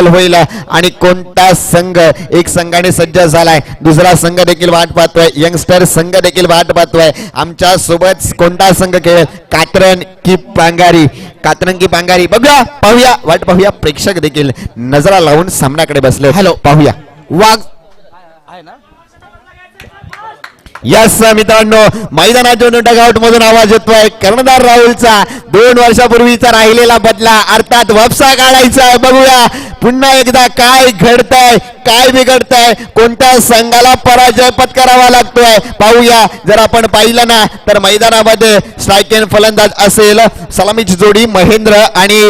बदल होईल आणि कोणता संघ एक संघाने सज्ज झालाय, दुसरा संघ देखील वाट पाहतोय, यंगस्टर संघ देखील वाट पाहतोय. आमच्या सोबत कोणता संघ खेळेल, कात्रण की पांगारी, कात्रण की पांगारी बघूया, पाहूया, वाट पाहूया. प्रेक्षक देखील नजरा लावून सामन्याकडे बसले. हॅलो, पाहूया. वाघ यस मित्रांनो, मैदानातून डगआउट मधून आवाज येतोय कर्णधार राहुलचा. 2 वर्षापूर्वीचा राहिलेला बदला अर्थात वापसा काढायचा. बघूया पुन्हा एकदा काय घडतंय, काय बिघडतंय, कोणत्या संघाला पराजय पत्करावा लागतोय पाहूया. जर आपण पाहिलं ना तर मैदानामध्ये स्ट्राईक एंड फलंदाज असेल, सलामीची जोडी महेंद्र आणि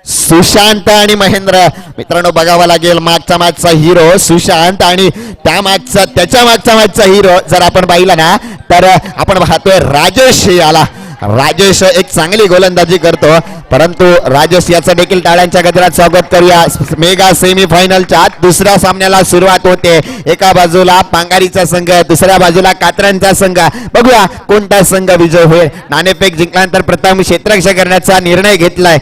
सुशांत आणि महेंद्र. मित्रांनो बघावा लागेल मागचा मागचा हिरो सुशांत आणि त्या मागचा त्याच्या मागचा मागचा हिरो जर आपण पाहिला ना तर आपण पाहतोय राजेश याला. राजेश एक चांगली गोलंदाजी करतो, परंतु राजेश याचं देखील टाळ्यांच्या गजरात स्वागत करूया. मेगा सेमीफायनलच्या दुसऱ्या सामन्याला सुरुवात होते. एका बाजूला पांगारीचा संघ, दुसऱ्या बाजूला कात्रणचा संघ. बघूया कोणता संघ विजय होईल. नाणेफेक जिंकल्यानंतर प्रथम क्षेत्ररक्षण करण्याचा निर्णय घेतलाय.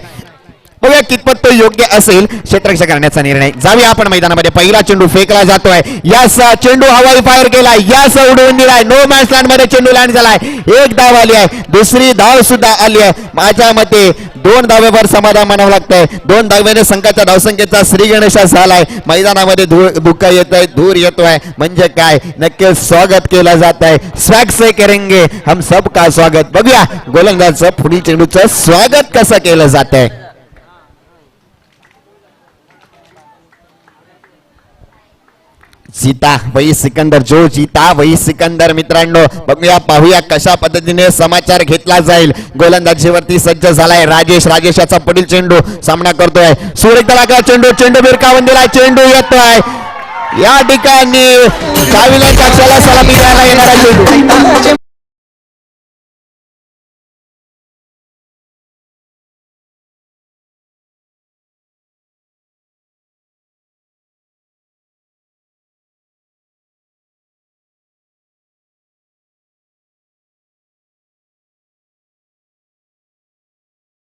बघूया कितपत तो योग्य असेल क्षेत्ररक्षण करण्याचा निर्णय. जाऊया आपण मैदानामध्ये. पहिला चेंडू फेकला जातोय. यास चेंडू हवाई फायर केलाय, यास उडवून दिलाय. नो मॅच लँड मध्ये चेंडू लँड झालाय. 1 धाव आली आहे, दुसरी धाव सुद्धा आली आहे. माझ्या मते 2 धावेवर समाधान मानावं लागतंय. 2 धावेने संघाच्या धावसंख्येचा श्रीगणेशा झालाय. मैदानामध्ये धुक येतोय, धूर येतोय, म्हणजे काय नक्कीच स्वागत केलं जात आहे. स्वॅग से करेंगे हम सबका स्वागत. बघूया गोलंदाजचं पुढील चेंडूचं स्वागत कसं केलं जात आहे. जीता वही सिकंदर, जो जीता वही सिकंदर. मित्रांनो बघूया पाहूया कशा पद्धतीने समाचार घेतला जाईल. गोलंदाजीवरती सज्ज झालाय राजेश. राजेश याचा पुढील चेंडू सामना करतोय. सूर्यतलाका चेंडू, चेंडू बिरकावून दिलाय, चेंडू येतोय. या ठिकाणी चाविल्याच्या अक्षराला सलामी द्यायला येणारा चेंडू.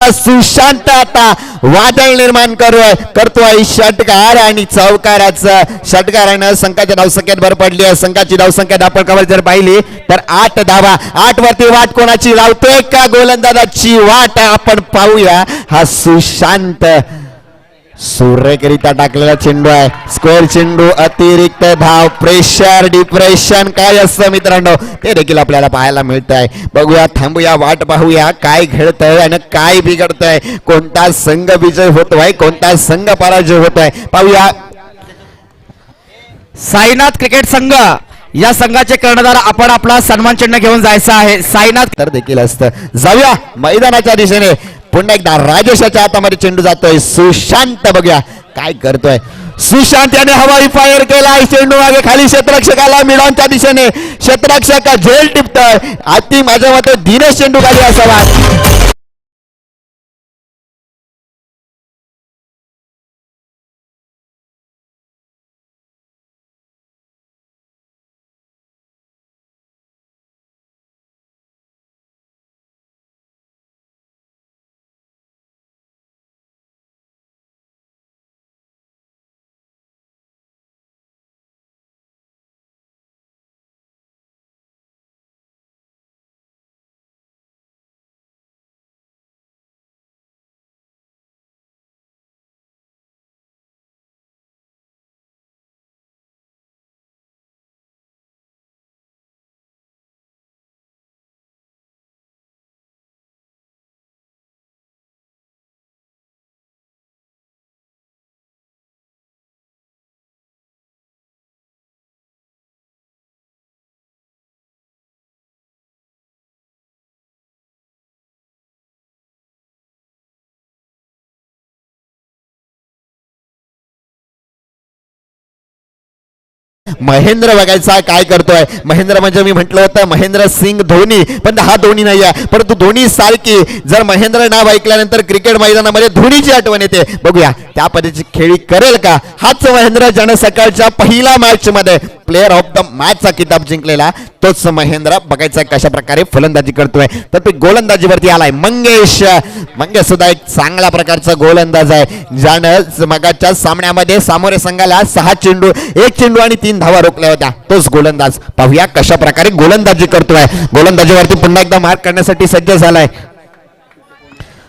सुशांत आता वादळ निर्माण करतोय षटकार आणि चौकाराचं. षटकारानं संघाच्या धावसंख्येत भर पडली आहे. संघाची धावसंख्या धापडकावर जर पाहिली तर 8 धावा. 8 वरती वाट कोणाची लावतोय का गोलंदाजाची वाट आपण पाहूया. हा सुशांत सुरेखरित्या टाकलेला चेंडू आहे. स्क्वेअर चेंडू, अतिरिक्त धाव, प्रेशर, डिप्रेशन काय असतं मित्रांनो ते देखील आपल्याला पाहायला मिळत आहे. बघूया, थांबूया, वाट पाहूया काय घडतंय आणि काय बिघडतंय. कोणता संघ विजय होतोय, कोणता संघ पराजय होतोय पाहूया. साईनाथ क्रिकेट संघ या संघाचे कर्णधार आपण आपला सन्मान चिन्ह घेऊन जायचं आहे. साईनाथ तर देखील असतं. जाऊया मैदानाच्या दिशेने. पुन्हा एकदा राजेशाच्या हातामध्ये चेंडू जातोय. सुशांत बघूया काय करतोय. सुशांत याने हवाई फायर केलाय. चेंडू मागे खाली क्षेत्ररक्षकाला मिडॉनच्या दिशेने. क्षेत्ररक्षक झेल टिपतोय. आती माझ्या मते दिनेश चेंडू खाली असावा. महेंद्र बघायचा काय करतोय. महेंद्र म्हणजे मी म्हटलं होतं महेंद्र सिंग धोनी, पण हा धोनी नाही आहे. परंतु धोनी सारखी जर महेंद्र नाव ऐकल्यानंतर क्रिकेट मैदानामध्ये धोनीची आठवण येते. बघूया त्या पद्धतीची खेळी करेल का. हाच महेंद्र ज्यानं सकाळच्या पहिल्या मॅच मध्ये प्लेअर ऑफ द मॅचचा किताब जिंकलेला तोच महेंद्र. बघायचा कशा प्रकारे फलंदाजी करतोय. तर ते गोलंदाजीवरती आलाय मंगेश. मंगेश सुद्धा एक चांगल्या प्रकारचा गोलंदाज आहे, ज्यानं मगाच्या सामन्यामध्ये सामोरे संघाला 6 चेंडू 1 चेंडू आणि 3 धावा रोखल्या होत्या. तोच गोलंदाज. पाहूया कशा प्रकारे गोलंदाजी करतोय. गोलंदाजीवरती पुन्हा एकदा मार्क करण्यासाठी सज्ज झालाय.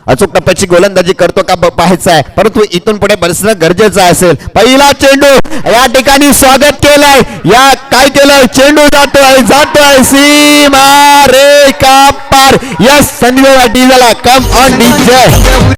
अचूक टप्प्याची गोलंदाजी करतो का पाहायचं आहे, परंतु इथून पुढे बसणं गरजेचं असेल. पहिला चेंडू या ठिकाणी स्वागत केलंय. या काय केलंय, चेंडू जातोय सीमा रे का पार. यस संदीप वाटी झाला. कम ऑन डीजे.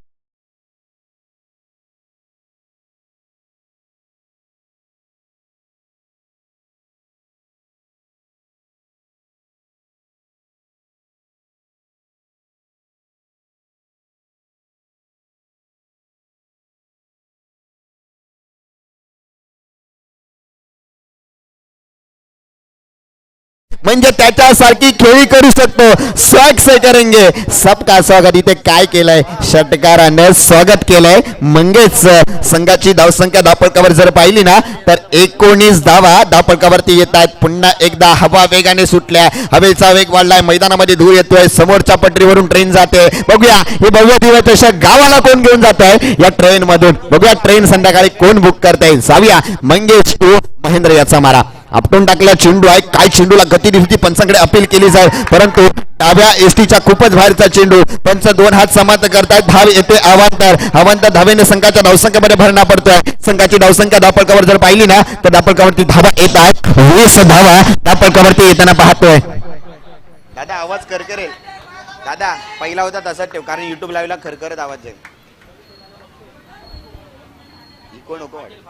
म्हणजे त्याच्यासारखी खेळी करू शकतो. स्वागत से करेंगे सबका स्वागत. इथे काय केलंय, षटकारानं स्वागत केलंय मंगेश. संघाची धावसंख्या धावपळकावर जर पाहिली ना तर 19 धावा धावपळकावरती येत आहेत. पुन्हा एकदा हवा वेगाने सुटल्या, हवेचा वेग वाढलाय, मैदानामध्ये धूर येतोय, समोरच्या पटरीवरून ट्रेन जाते. बघूया हे भव्य दिव्य तशा गावाला कोण घेऊन जात आहे या ट्रेन मधून. बघूया ट्रेन संध्याकाळी कोण बुक करताय. जाऊया मंगेश टू महेंद्र याचा मारा. आपटून टाकला चेंडू आहे. काय चेंडूला गती दिली, पंचांकडे अपील केली जाईल, परंतु डाव्या एसटीच्या खूपच बाहेरचा चेंडू. पंच 2 हात समाप्त करतायत. धाव येते अवांतर धावेने संघाच्या धावसंख्येमध्ये भरणा पडतोय. संघाची धावसंख्या धावपळकावर जर पाहिली ना तर धावपळकावरती धावा येत आहेत. 20 धावा धावपळकावरती येताना पाहतोय. दादा आवाज करकरेल. दादा पहिला होता तसाच ठेव, कारण युट्यूब लाईव्हला खरखरत आवाज जाईल. इको नको वाटेल.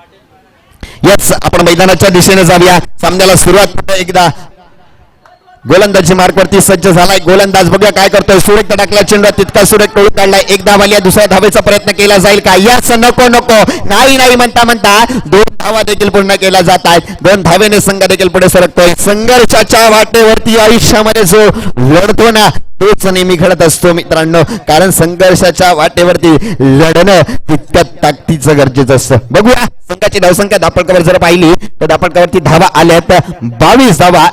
यस आपण मैदानाच्या दिशेने जाऊया. सामन्याला सुरुवात एकदा गोलंदाजी मार्कवरती सज्ज झालाय. गोलंदाज बघूया काय करतोय. सुरेख टाकला चेंडू तितका सुरेख टोळू काढलाय. एक धावाल्या दुसऱ्या धावेचा प्रयत्न केला जाईल का. यस नको नाही म्हणता 2 धावा देखील पूर्ण केल्या जात आहेत. 2 धावेने संघ देखील पुढे सरकतोय. संघर्षाच्या वाटेवरती आयुष्यामध्ये जो लढतो ना तोच नेहमी घडत असतो मित्रांनो, कारण संघर्षाच्या वाटेवरती लढणं तितक्या ताकदीचं गरजेचं असतं. बघूया संघाची धावसंख्या धावपळकावर जर पाहिली तर धावपळकावरती धावा आल्यात 22 धावा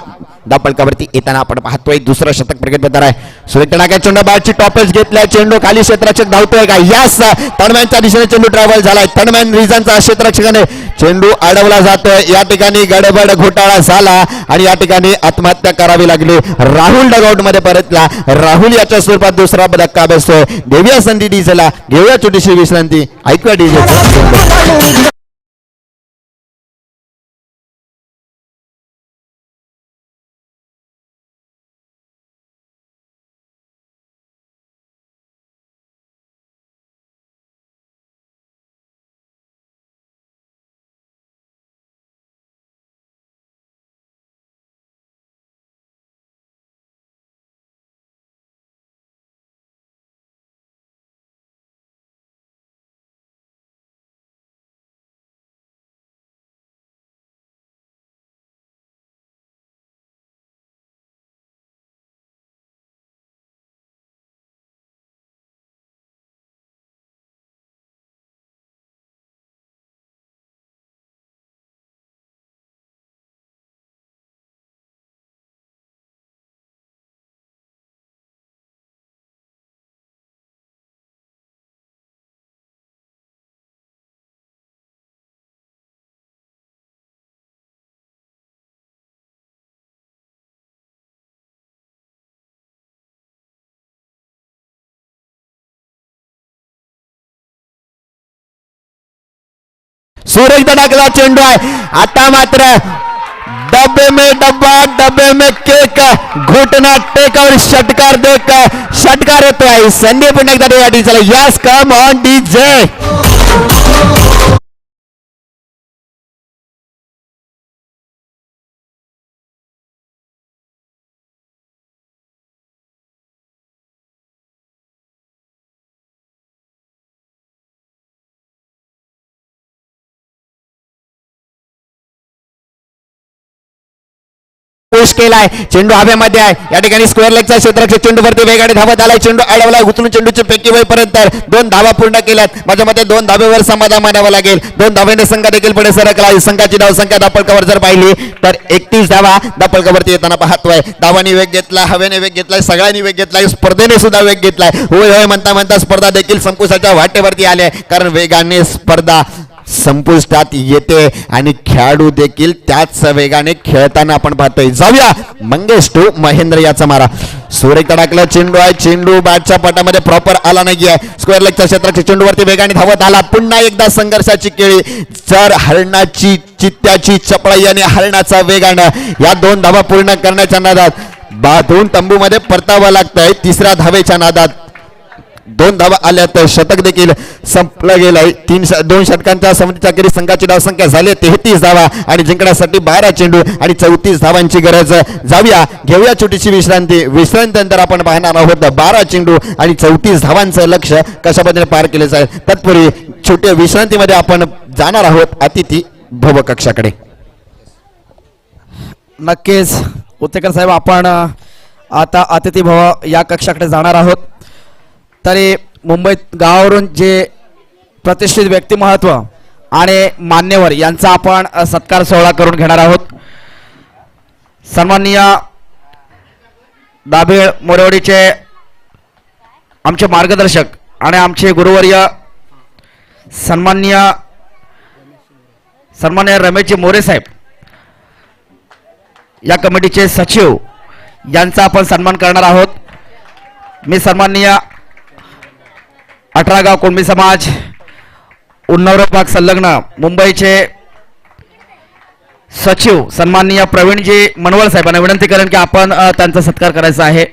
धावपळकावरती येताना आपण पाहतोय. दुसरं शतक प्रगत आहे. सुरेख टाका चेंडू बाहेरची टॉपच घेतलाय. चेंडू खाली क्षेत्ररक्षक धावतोय का. यास तडमॅनच्या दिशेने चेंडू ट्रॅव्हल झालाय. तडमॅन रिझनचा क्षेत्ररक्षकाने चेंडू अडवला जातोय. या ठिकाणी गडबड घोटाळा झाला आणि या ठिकाणी आत्महत्या करावी लागली. राहुल डगआउट मध्ये परतला. राहुल याच्या स्वरूपात दुसरा धक्का बसतोय. देऊया संधी डीजेला, घेऊया छोटीशी विश्रांती. ऐकूया डीजे. सुरेख टाकला चेंडू आहे. आता मात्र डब्बे में डब्बा डब्बे में केक, घुटना टेक और षटकार देख षटकार येतोय. संदीप पुन्हा एकदा या डीजेला. Yes come on DJ. Push केलाय, चेंडू हवेमध्ये आहे. या ठिकाणी स्क्वेअर लेगचा क्षेत्ररक्षक चेंडूवरती वेगाने धावत आलाय, चेंडू अडवलाय, उचलून चेंडूची फेकी होईपर्यंत 2 धावा पूर्ण केल्यात. माझ्या मते 2 धावेवर समाधान मानावं लागेल. 2 धावेने संघ देखील पुढे सरकला. संघाची धावसंख्या धापळकावर जर पाहिली तर 31 धावा धापळकावरती येताना पाहतोय. धावांनी वेग घेतला, हवेने वेग घेतलाय, सगळ्यांनी वेग घेतलाय, स्पर्धेने सुद्धा वेग घेतलाय. होय होय म्हणता म्हणता स्पर्धा देखील संपुष्टाच्या वाटेवरती आली आहे, कारण वेगाने स्पर्धा संपुष्टात येते आणि खेळाडू देखील त्याच वेगाने खेळताना आपण पाहतोय. जाऊया मंगेश टू महेंद्र याचा मारा. सुरेख तडाकला चेंडू आहे, चेंडू बॅटच्या पटामध्ये प्रॉपर आला नाहीये. स्क्वेअर लेगच्या क्षेत्राच्या चेंडूवरती वेगाने धावत आला. पुन्हा एकदा संघर्षाची केळी. जर हरणाची चित्त्याची चपळाई आणि हरणाचा वेगानं या 2 धावा पूर्ण करण्याच्या नादात बाथून तंबूमध्ये परतावं लागतंय. तिसऱ्या धावेच्या नादात 2 धावा आल्या तर शतक देखील संपलं गेलंय. 2 षटकांच्या समितीच्या अखेरीस संघाची धावसंख्या झाली 33 धावा आणि जिंकण्यासाठी 12 चेंडू आणि 34 धावांची गरज. जाऊया घेऊया छोटीशी विश्रांती. विश्रांतीनंतर आपण पाहणार आहोत 12 चेंडू आणि 34 धावांचं लक्ष कशा पद्धतीने पार केले जाईल. तत्पूर्वी छोट्या विश्रांतीमध्ये आपण जाणार आहोत अतिथी भव कक्षाकडे. नक्कीच उत्तेकर साहेब, आपण आता अतिथी भव या कक्षाकडे जाणार आहोत. तरी मुंबईत गावावरून जे प्रतिष्ठित व्यक्तिमत्व आणि मान्यवर यांचा आपण सत्कार सोहळा करून घेणार आहोत. सन्माननीय दाभेळ मोरवडीचे आमचे मार्गदर्शक आणि आमचे गुरुवर्य सन्माननीय रमेशजी मोरे साहेब, या कमिटीचे सचिव यांचा आपण सन्मान करणार आहोत. मी सन्माननीय 18 गाव कुणबी समाज उन्नाव विभाग संलग्न मुंबईचे सचिव सन्माननीय प्रवीणजी मनवळ साहेबांना विनंती करेन की आपण त्यांचा सत्कार करायचा आहे.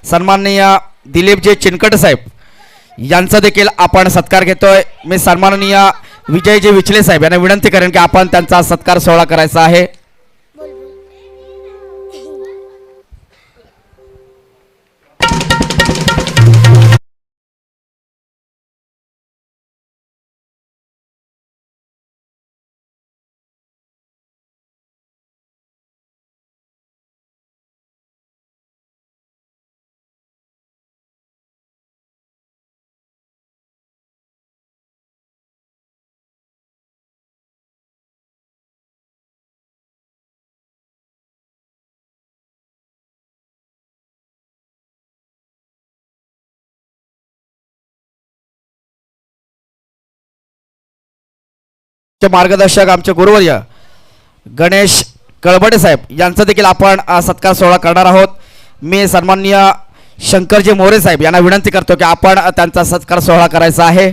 सन्माननीय दिलीपजी चिनकट साहेब यांचा देखील आपण सत्कार घेतोय. मी सन्माननीय विजयजी विचले साहेब यांना विनंती करेन की आपण त्यांचा सत्कार सोहळा करायचा आहे. मार्गदर्शक आमचे गुरुवर्य गणेश कळबडे साहेब यांचा देखील आपण सत्कार सोहळा करणार आहोत. मी सन्माननीय शंकरजी मोरे साहेब यांना विनंती करतो की आपण त्यांचा सत्कार सोहळा करायचा आहे.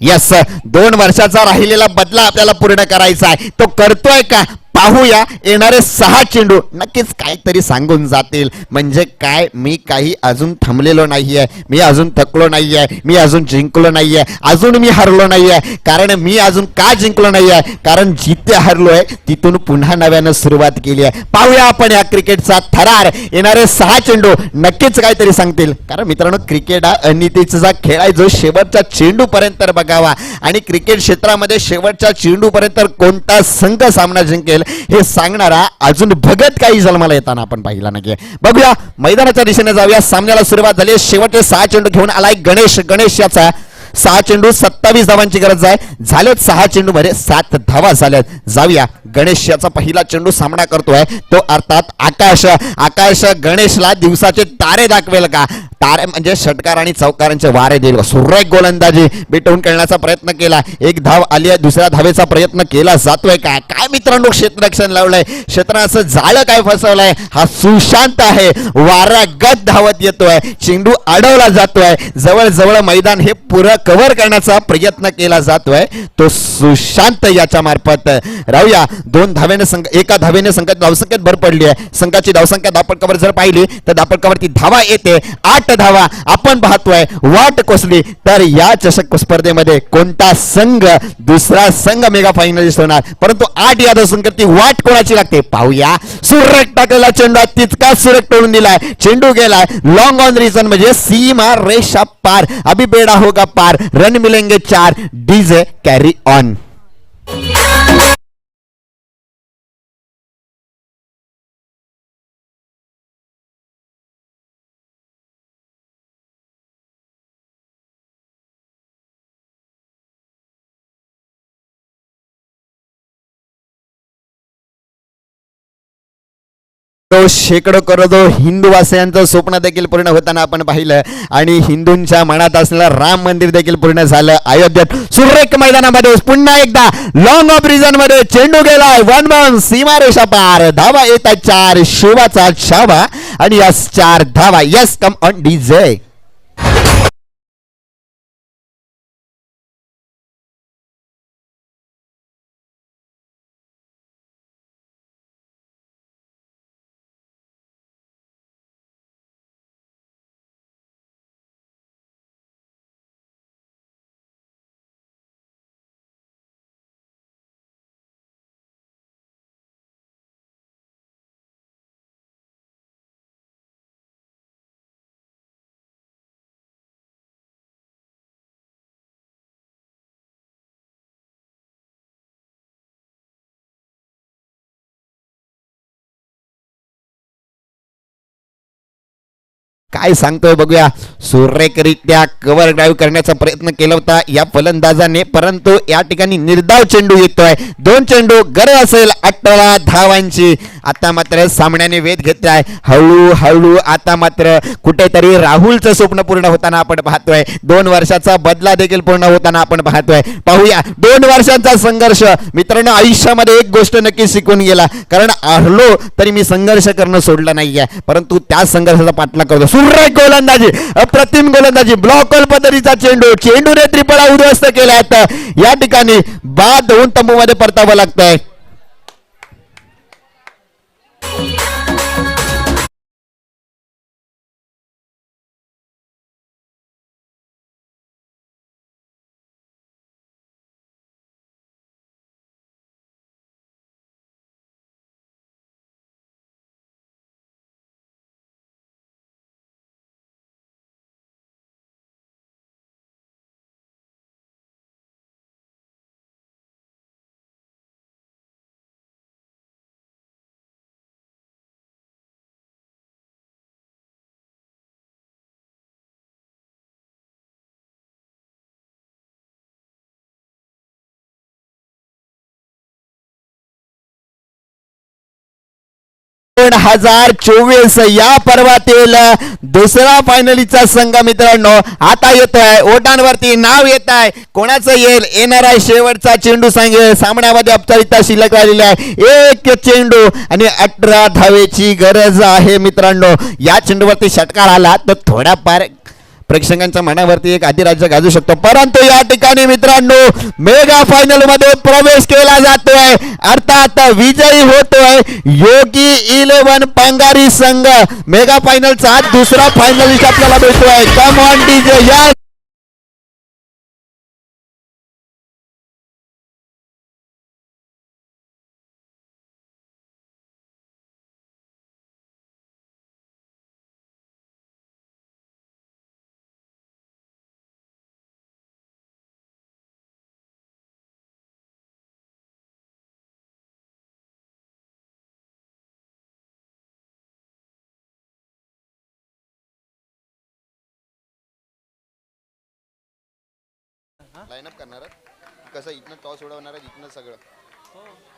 यस 2 वर्षाचा राहिलेला बदला आपल्याला पूर्ण करायचा आहे. तो करतोय का पाहूया. येणारे 6 चेंडू नक्कीच काहीतरी सांगून जातील. म्हणजे काय, मी काही अजून थांबलेलो नाहीये, मी अजून थकलो नाहीये, मी अजून जिंकलो नाहीये, अजून मी हरलो नाहीये. कारण मी अजून का जिंकलो नाहीये, कारण जिथे हरलोय तिथून पुन्हा नव्यानं सुरुवात केली आहे. पाहूया आपण या क्रिकेटचा थरार. येणारे 6 चेंडू नक्कीच काहीतरी सांगतील. कारण मित्रांनो, क्रिकेट हा अनितीचा खेळ आहे, जो शेवटच्या चेंडू पर्यंत बघावा. आणि क्रिकेट क्षेत्रामध्ये शेवटच्या चेंडू पर्यंत कोणता संघ सामना जिंकेल हे सांगणारा अजून भगत काही जन्माला येताना आपण पाहिला नाही. बघूया, मैदानाच्या दिशेने जाऊया. सामन्याला सुरुवात झाली. शेवटचे 6 चेंडू घेऊन आलाय गणेश याचा. 6 चेंडू 27 धावांची गरज आहे. झालेत 6 चेंडू मध्ये 7 धावा झाल्यात. जाऊया, गणेश याचा पहिला चेंडू सामना करतोय तो अर्थात आकाश गणेशला दिवसाचे तारे दाखवेल का? तारे म्हणजे षटकार आणि चौकारांचे वारे देईल. सुरेख गोलंदाजी बिटवून खेळण्याचा प्रयत्न केला. 1 धाव आली आहे. दुसऱ्या धावेचा प्रयत्न केला जातोय काय मित्रांनो, क्षेत्ररक्षण लावलंय. क्षेत्राचं जाळं काय फसवलंय. हा सुशांत आहे. वारा गत धावत येतोय. चेंडू अडवला जातोय. जवळ मैदान हे पुरं कव्हर करण्याचा प्रयत्न केला जातोय तो सुशांत याच्या मार्फत. राहूया, 2 धावेने एका धावेने संघाची धावसंख्येत भर पडली आहे. संघाची धावसंख्या धापटकावर जर पाहिली तर धापटकावरती धावा येते 8 धावा. आपण पाहतोय वाट कोसली तर या चषक स्पर्धेमध्ये कोणता संघ दुसरा संघ मेगा फायनलिस्ट होणार. परंतु 8 या धावसंख्येची वाट कोणाची लागते पाहूया. सुरेख टाकलेला चेंडू तितका सुरेख टोळून दिलाय. चेंडू गेलाय लॉंग ऑन रीजन म्हणजे सीमा रेषा पार. अभी बेड़ा होगा पार. रन मिलेंगे 4. डीजे कैरी ऑन. शेकडो करोडो हिंदूवासियांचं स्वप्न देखील पूर्ण होताना आपण पाहिलं. आणि हिंदूंच्या मनात असलेलं राम मंदिर देखील पूर्ण झालं अयोध्येत. सुरेख मैदानामध्ये पुन्हा एकदा लॉंग ऑफ रिजन मध्ये चेंडू गेलाय 1 बाउंस. सीमारेषा पार. धावा येत 4. शिवाचा छावा आणि यस 4 धावा. Yes come on DJ. काय सांगतोय बघूया. सुरेखरित्या कव्हर ड्राईव्ह करण्याचा प्रयत्न केला होता या फलंदाजाने, परंतु या ठिकाणी निर्धाव चेंडू येतोय. 2 चेंडू गरज असेल 18 धावांची. आता मात्र सामन्याने वेध घेतलाय. हळूहळू आता मात्र कुठेतरी राहुलचं स्वप्न पूर्ण होताना आपण पाहतोय. 2 वर्षाचा बदला देखील पूर्ण होताना आपण पाहतोय. पाहूया 2 वर्षांचा संघर्ष. मित्रांनो, आयुष्यामध्ये एक गोष्ट नक्की शिकून गेला. कारण हरलो तरी मी संघर्ष करणं सोडलं नाहीये, परंतु त्या संघर्षाचा पाठलाग करतो. सुरेख गोलंदाजी, अप्रतिम गोलंदाजी. ब्लॉक पद्धतीचा चेंडूने त्रिफळा उद्ध्वस्त केल्यात. या ठिकाणी बाद होऊन तंबूमध्ये परतावं लागतंय. दोन 2024 या पर्वातील दुसरा फायनलीचा संघ मित्रांनो आता येतोय. ओटांवरती नाव येत आहे. कोणाचं येईल? येणार आहे शेवटचा चेंडू सांगेल. सामन्यामध्ये औपचारिकता शिल्लक राहिलेली आहे. 1 चेंडू आणि 18 धावेची गरज आहे मित्रांनो. या चेंडूवरती षटकार आला तर थोडाफार प्रेक्षकांच्या मनावरती एक अधिराज्य गाजू शकतो. परंतु या ठिकाणी मित्रांनो मेगा फायनल मध्ये प्रवेश केला जातोय, अर्थात विजयी होतोय योगी 11 पांगारी संघ. मेगा फायनलचा दुसरा फायनलिस्ट आपल्याला भेटतोय. कम ऑन डीजे या लाईनअप करणार कसं इथनं टॉस उडवणार इथनं सगळं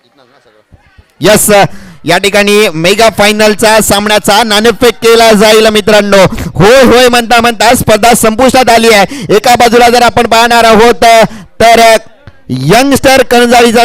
इथनंच ना सगळं. यस या ठिकाणी मेगा फायनलचा सामन्याचा नाणेफेक केला जाईल मित्रांनो. होय होय म्हणता म्हणता स्पर्धा संपुष्टात आली आहे. एका बाजूला जर आपण पाहणार आहोत तर यंगस्टर कणजाळीचा